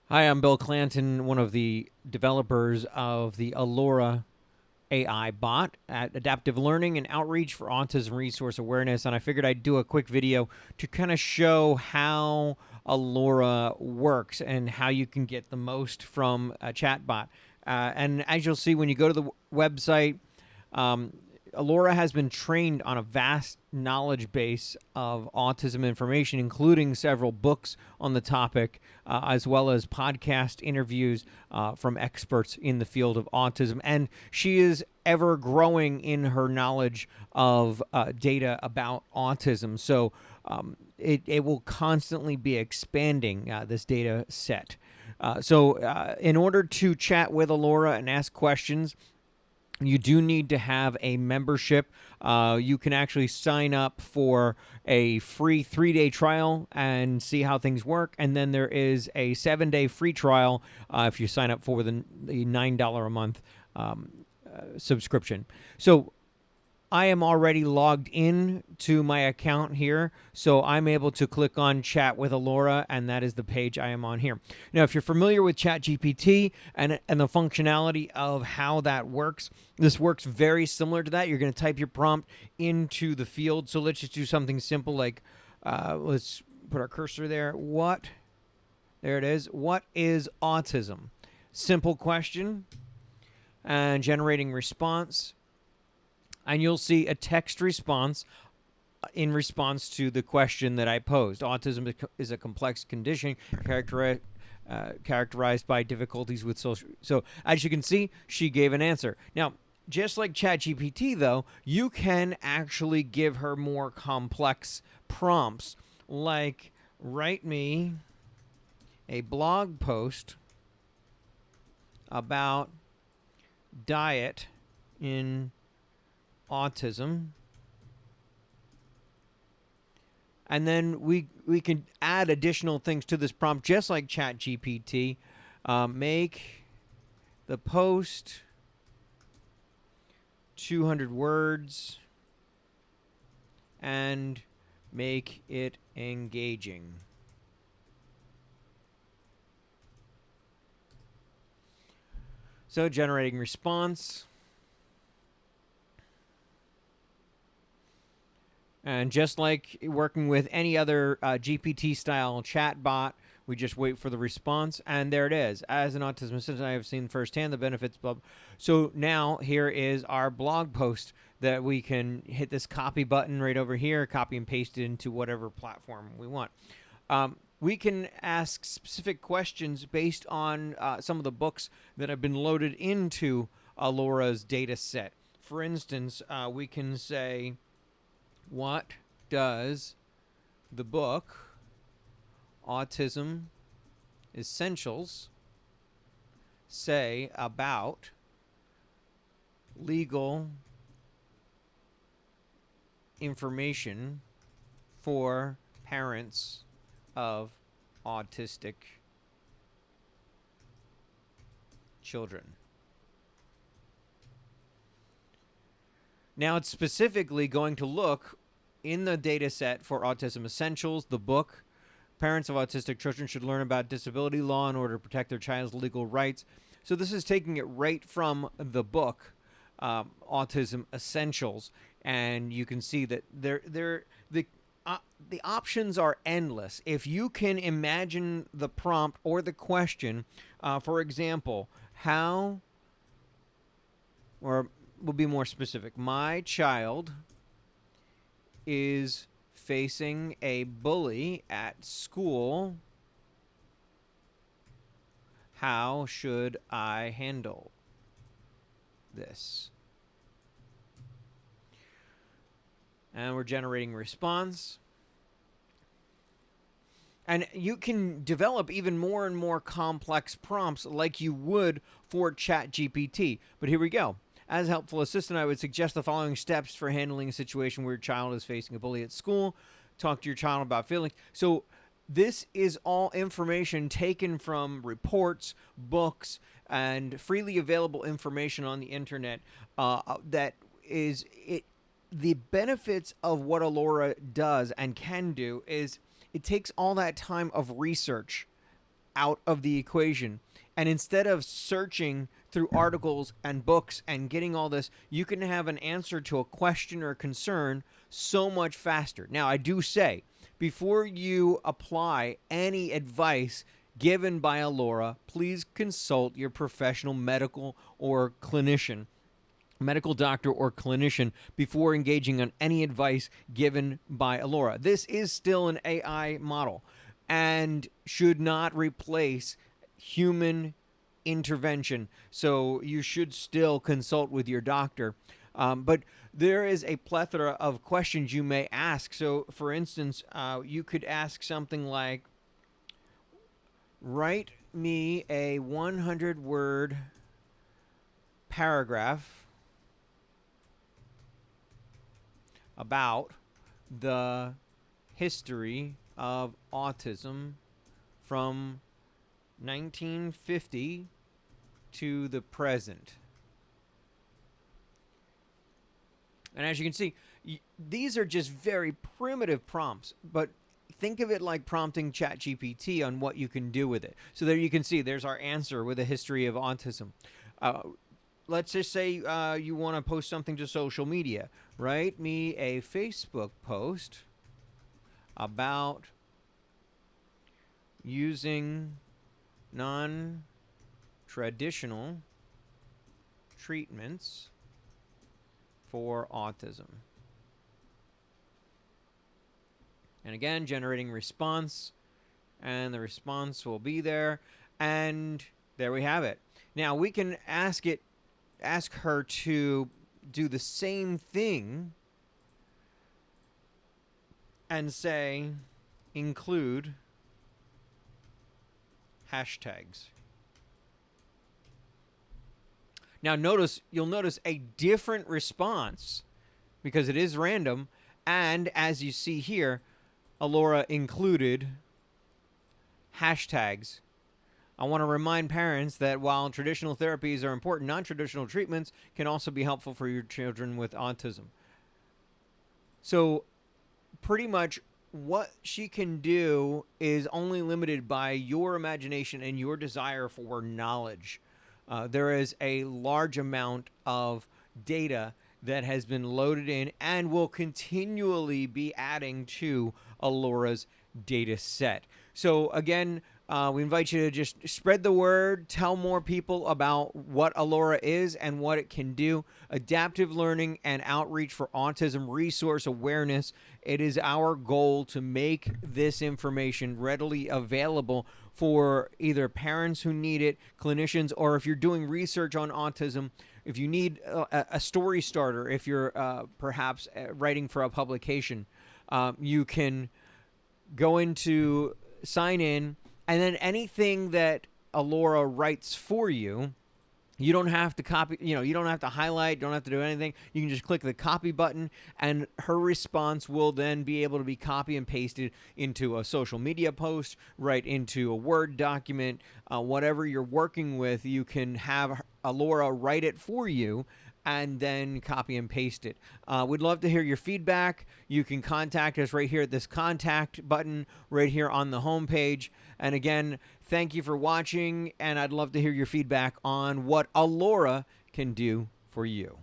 Hi, I'm Bill Clanton, one of the developers of the Alora AI bot at Adaptive Learning and Outreach for Autism Resource Awareness. And I figured I'd do a quick video to kind of show how Alora works and how you can get the most from a chatbot. And as you'll see when you go to the website, um, Alora has been trained on a vast knowledge base of autism information, including several books on the topic, as well as podcast interviews from experts in the field of autism. And she is ever growing in her knowledge of data about autism. So it will constantly be expanding this data set. In order to chat with Alora and ask questions, you do need to have a membership. You can actually sign up for a free 3-day trial and see how things work. And then there is a 7-day free trial if you sign up for the $9 a month subscription. So I am already logged in to my account here, so I'm able to click on Chat with Alora, and that is the page I am on here. Now, if you're familiar with ChatGPT and the functionality of how that works, this works very similar to that. You're going to type your prompt into the field. So let's just do something simple like, let's put our cursor there. There it is. What is autism? Simple question, and generating response. And you'll see a text response in response to the question that I posed. Autism is a complex condition characterized by difficulties with social. So as you can see, she gave an answer. Now, just like ChatGPT, though, you can actually give her more complex prompts, like write me a blog post about diet in autism, and then we can add additional things to this prompt just like ChatGPT. Make the post 200 words and make it engaging. So generating response. And just like working with any other GPT-style chatbot, we just wait for the response, and there it is. As an autism assistant, I have seen firsthand the benefits. Blah, blah. So now here is our blog post that we can hit this copy button right over here, copy and paste it into whatever platform we want. We can ask specific questions based on some of the books that have been loaded into Alora's data set. For instance, we can say, what does the book Autism Essentials say about legal information for parents of autistic children? Now it's specifically going to look in the data set for Autism Essentials, the book. Parents of autistic children should learn about disability law in order to protect their child's legal rights. So this is taking it right from the book, Autism Essentials, and you can see that the options are endless. If you can imagine the prompt or the question, for example, how, or we'll be more specific, my child is facing a bully at school. How should I handle this? And we're generating response. And you can develop even more and more complex prompts like you would for ChatGPT. But here we go. As a helpful assistant, I would suggest the following steps for handling a situation where your child is facing a bully at school. Talk to your child about feelings. So this is all information taken from reports, books, and freely available information on the internet that is it. The benefits of what Alora does and can do is it takes all that time of research out of the equation. And instead of searching through articles and books and getting all this, you can have an answer to a question or concern so much faster. Now, I do say, before you apply any advice given by Alora, please consult your professional medical or clinician, medical doctor or clinician, before engaging on any advice given by Alora. This is still an AI model and should not replace human intervention. So you should still consult with your doctor. But there is a plethora of questions you may ask. So, for instance, you could ask something like, write me a 100-word paragraph about the history of autism from 1950 to the present. And as you can see, these are just very primitive prompts, but think of it like prompting ChatGPT on what you can do with it. So there you can see there's our answer with a history of autism. Let's just say you want to post something to social media. Write me a Facebook post about using non-traditional treatments for autism. And again, generating response, and the response will be there, and there we have it. Now we can ask her to do the same thing and say, include hashtags. Now you'll notice a different response because it is random, and as you see here, Alora included hashtags. I want to remind parents that while traditional therapies are important, non-traditional treatments can also be helpful for your children with autism. So pretty much what she can do is only limited by your imagination and your desire for knowledge. There is a large amount of data that has been loaded in and will continually be adding to Alora's data set. So again, we invite you to just spread the word, tell more people about what Alora is and what it can do. Adaptive learning and outreach for autism resource awareness. It is our goal to make this information readily available for either parents who need it, clinicians, or if you're doing research on autism, if you need a story starter, if you're perhaps writing for a publication, you can go into sign in, and then anything that Alora writes for you, you don't have to copy, you don't have to highlight, don't have to do anything. You can just click the copy button, and her response will then be able to be copy and pasted into a social media post, right into a Word document, whatever you're working with. You can have Alora write it for you and then copy and paste it. We'd love to hear your feedback. You can contact us right here at this contact button right here on the homepage. And again, thank you for watching, and I'd love to hear your feedback on what Alora can do for you.